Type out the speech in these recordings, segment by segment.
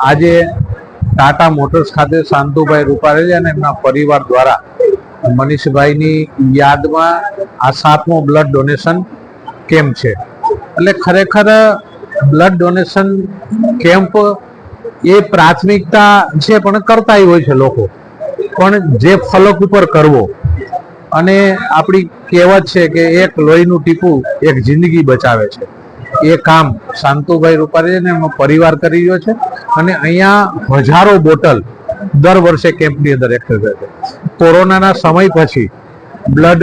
આજે ટાટા મોટર્સ ખાતે શાંતુભાઈ રૂપારેલિયા અને એમના પરિવાર દ્વારા મનીષભાઈની યાદમાં આ 7મો બ્લડ ડોનેશન કેમ્પ છે. એટલે ખરેખર બ્લડ ડોનેશન કેમ્પ એ પ્રાથમિકતા છે, પણ કરતા હોય છે લોકો, પણ જે ફલક ઉપર કરવો. અને આપણી કહેવત છે કે એક લોહીનું ટીપું એક જિંદગી બચાવે છે. એ કામ શાંતુભાઈ રૂપારેલિયા એમનો પરિવાર કરી રહ્યો છે. અને અહીંયા હજારો બોટલ દર વર્ષે કેમ્પની અંદર એકઠી થાય છે. કોરોનાના સમય પછી બ્લડ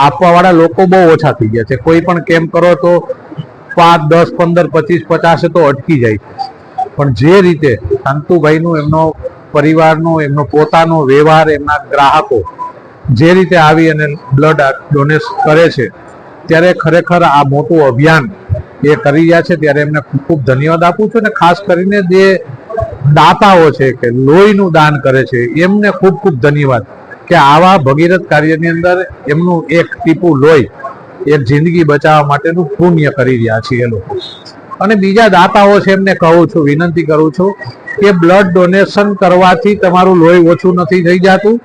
આપવાવાળા લોકો બહુ ઓછા થઈ ગયા છે. કોઈ પણ કેમ્પ કરો તો 5, 10, 15, 25, 50 તો અટકી જાય છે. પણ જે રીતે શાંતુભાઈનું, એમનો પરિવારનો, એમનો પોતાનો વ્યવહાર, એમના ગ્રાહકો જે રીતે આવી અને બ્લડ ડોનેટ કરે છે, ત્યારે ખરેખર આ મોટું અભિયાન એ કરી રહ્યા છે. ત્યારે એમને ખૂબ ખૂબ ધન્યવાદ આપું છું. અને ખાસ કરીને જે દાતાઓ છે કે લોહીનું દાન કરે છે, એમને ખૂબ ખૂબ ધન્યવાદ કે આવા ભગીરથ કાર્યની અંદર એમનું એક ટીપું લોહી એક જિંદગી બચાવવા માટેનું પુણ્ય કરી રહ્યા છે એ લોકો. અને બીજા દાતાઓ છે એમને કહું છું, વિનંતી કરું છું કે બ્લડ ડોનેશન કરવાથી તમારું લોહી ઓછું નથી થઈ જતું.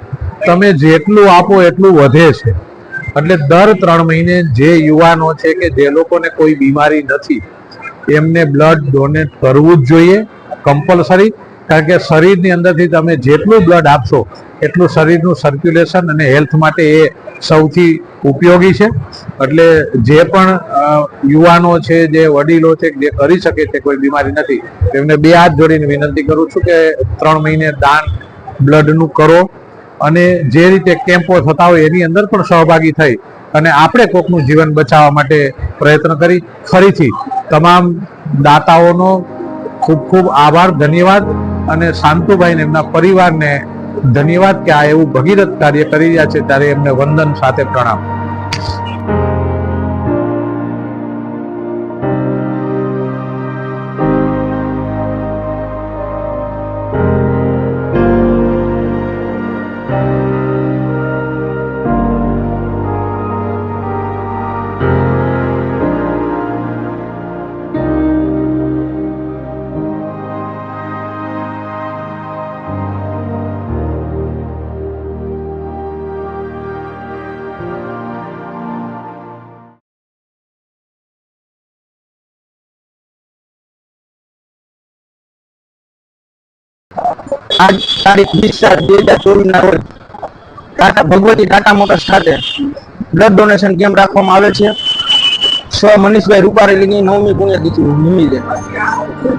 તમે જેટલું આપો એટલું વધે છે. એટલે દર 3 મહિને જે યુવાનો છે કે જે લોકોને કોઈ બીમારી નથી, એમને બ્લડ ડોનેટ કરવું જ જોઈએ, કમ્પલસરી. કારણ કે શરીરની અંદરથી તમે જેટલું બ્લડ આપશો એટલું શરીરનું સર્ક્યુલેશન અને હેલ્થ માટે એ સૌથી ઉપયોગી છે. એટલે જે પણ યુવાનો છે, જે વડીલો છે, જે કરી શકે છે, કોઈ બીમારી નથી, એમને 2 હાથ જોડીને વિનંતી કરું છું કે 3 મહિને દાન બ્લડનું કરો. અને જે રીતે કેમ્પો થતા હોય એની અંદર પણ સહભાગી થઈ અને આપણે કોકનું જીવન બચાવવા માટે પ્રયત્ન કરી. ફરીથી તમામ દાતાઓનો ખૂબ ખૂબ આભાર, ધન્યવાદ. અને શાંતુભાઈને, એમના પરિવારને ધન્યવાદ કે આ એવું ભગીરથ કાર્ય કરી રહ્યા છે, ત્યારે એમને વંદન સાથે પ્રણામ. આજ તારીખ 20/7/2024 ના રોજ ભગવતી ટાટા મોટર્સ ખાતે બ્લડ ડોનેશન કેમ્પ રાખવામાં આવે છે. મનીષભાઈ રૂપારેલીની 9મી પુણ્યતિથિ નિમિત્તે,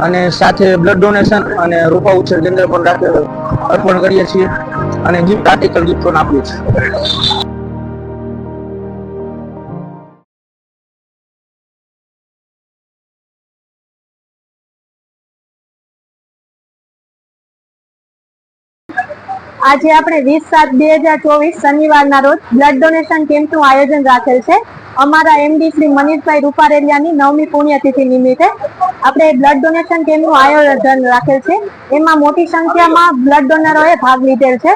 અને સાથે બ્લડ ડોનેશન અને રોપા ઉછેર કેન્દ્ર પણ અર્પણ કરીએ છીએ અને ગિફ્ટ આર્ટિકલ ગિફ્ટ પણ આપીએ છીએ. આજે આપણે 20/7/2024 શનિવારના રોજ બ્લડ ડોનેશન કેમ્પનું આયોજન રાખેલ છે. અમારા એમડી શ્રી મનીષભાઈ રૂપારેલિયાની 9મી પુણ્યતિથિ નિમિત્તે આપણે બ્લડ ડોનેશન કેમ્પનું આયોજન રાખેલ છે. એમાં મોટી સંખ્યામાં બ્લડ ડોનરોએ ભાગ લીધેલ છે.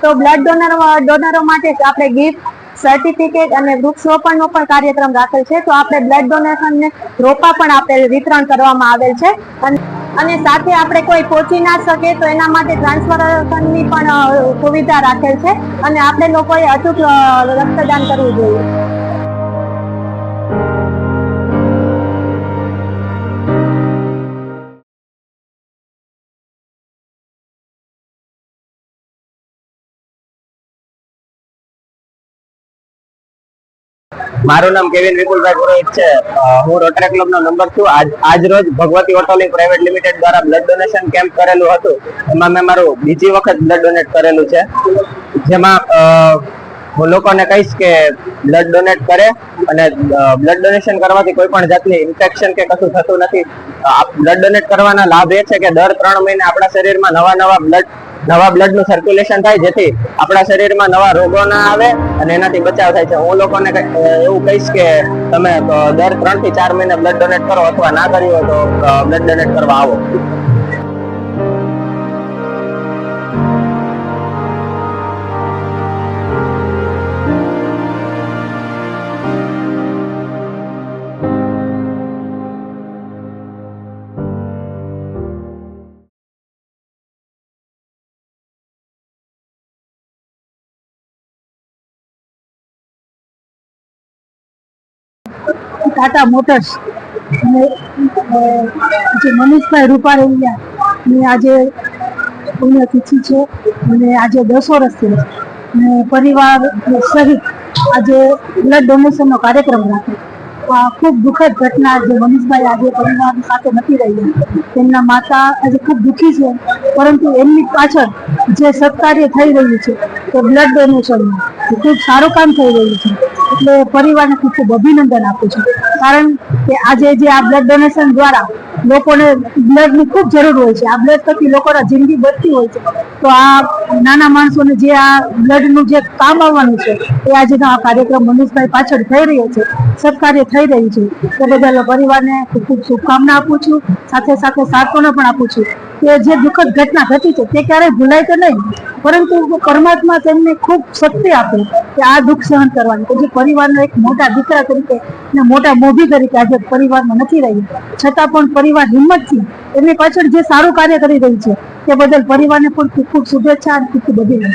તો બ્લડ ડોનરો માટે આપણે ગિફ્ટ, સર્ટિફિકેટ અને વૃક્ષરોપણનો પણ કાર્યક્રમ રાખેલ છે. તો આપણે બ્લડ ડોનેશનને રોપા પણ વિતરણ કરવામાં આવેલ છે. અને સાથે આપણે કોઈ પહોંચી ના શકે તો એના માટે ટ્રાન્સફરની પણ સુવિધા રાખેલ છે. અને આપણે લોકોએ અચૂક રક્તદાન કરવું જોઈએ. મારું નામ કેવિન વિપુલભાઈ પુરોહિત છે. હું રોટરી ક્લબનો નંબર છું. આજ રોજ ભગવતી ઓટોલિંક પ્રાઇવેટ લિમિટેડ દ્વારા બ્લડ ડોનેશન કેમ્પ કરેલું હતું. એમાં મેં મારું બીજી વખત બ્લડ ડોનેટ કરેલું છે. જેમાં હું લોકોને કહીશ કે બ્લડ ડોનેટ કરે, અને બ્લડ ડોનેશન કરવાથી કોઈ પણ જાતની ઇન્ફેક્શન કે કશું થતું નથી. બ્લડ ડોનેટ કરવાના લાભ એ છે કે દર 3 મહિને આપણા શરીરમાં નવા બ્લડનું સર્ક્યુલેશન થાય, જેથી આપણા શરીરમાં નવા રોગો ના આવે અને એનાથી બચાવ થાય છે. હું લોકોને એવું કહીશ કે તમે દર 3 થી 4 મહિને બ્લડ ડોનેટ કરો, અથવા ના કર્યું હોય તો બ્લડ ડોનેટ કરવા આવો. ટાટા મોટર્સ અને જે મનીષભાઈ રૂપારેલિયા ની આજે પુણ્યતિથિ છે અને આજે 10 વર્ષ છે અને પરિવાર સહિત આજે બ્લડ ડોનેશનનો કાર્યક્રમ રાખ્યો. આ ખૂબ દુઃખદ ઘટના જે મનીષભાઈ આજે પરિવાર સાથે નથી રહ્યા. તેમના માતા આજે ખૂબ દુઃખી છે, પરંતુ એમની પાછળ જે સત્કાર્ય થઈ રહ્યું છે તે બ્લડ ડોનેશનનું ખૂબ સારું કામ થઈ રહ્યું છે. એટલે પરિવારને ખૂબ ખૂબ અભિનંદન આપું છું, કારણ કે આજે જે આ બ્લડ ડોનેશન દ્વારા લોકોને બ્લડની ખૂબ જરૂર હોય છે. આ બ્લડ થકી લોકોના જિંદગી બચતી હોય છે. તો આ નાના માણસોને જે આ બ્લડનું જે કામ આવવાનું છે એ આજનો આ કાર્યક્રમ મનીષભાઈ પાછળ થઈ રહ્યો છે, સત્કાર્ય થઈ રહ્યું છે. તે બદલ પરિવારને ખૂબ ખૂબ શુભકામના આપું છું. સાથે સાથે સાંત્વના પણ આપું છું કે જે દુઃખદ ઘટના ઘટી છે તે ક્યારેય ભૂલાય તો નહીં, પરંતુ પરમાત્મા તેમને ખૂબ શક્તિ આપે કે આ દુઃખ સહન કરવાની. તો જે પરિવારનો એક મોટા દીકરા તરીકે અને મોટા મોભી તરીકે આજે પરિવારમાં નથી રહી, છતાં પણ પરિવાર હિંમતથી એમની પાછળ જે સારું કાર્ય કરી રહી છે તે બદલ પરિવારને પણ ખૂબ ખૂબ શુભેચ્છા અને ખૂબ ખૂબ અભિનંદન.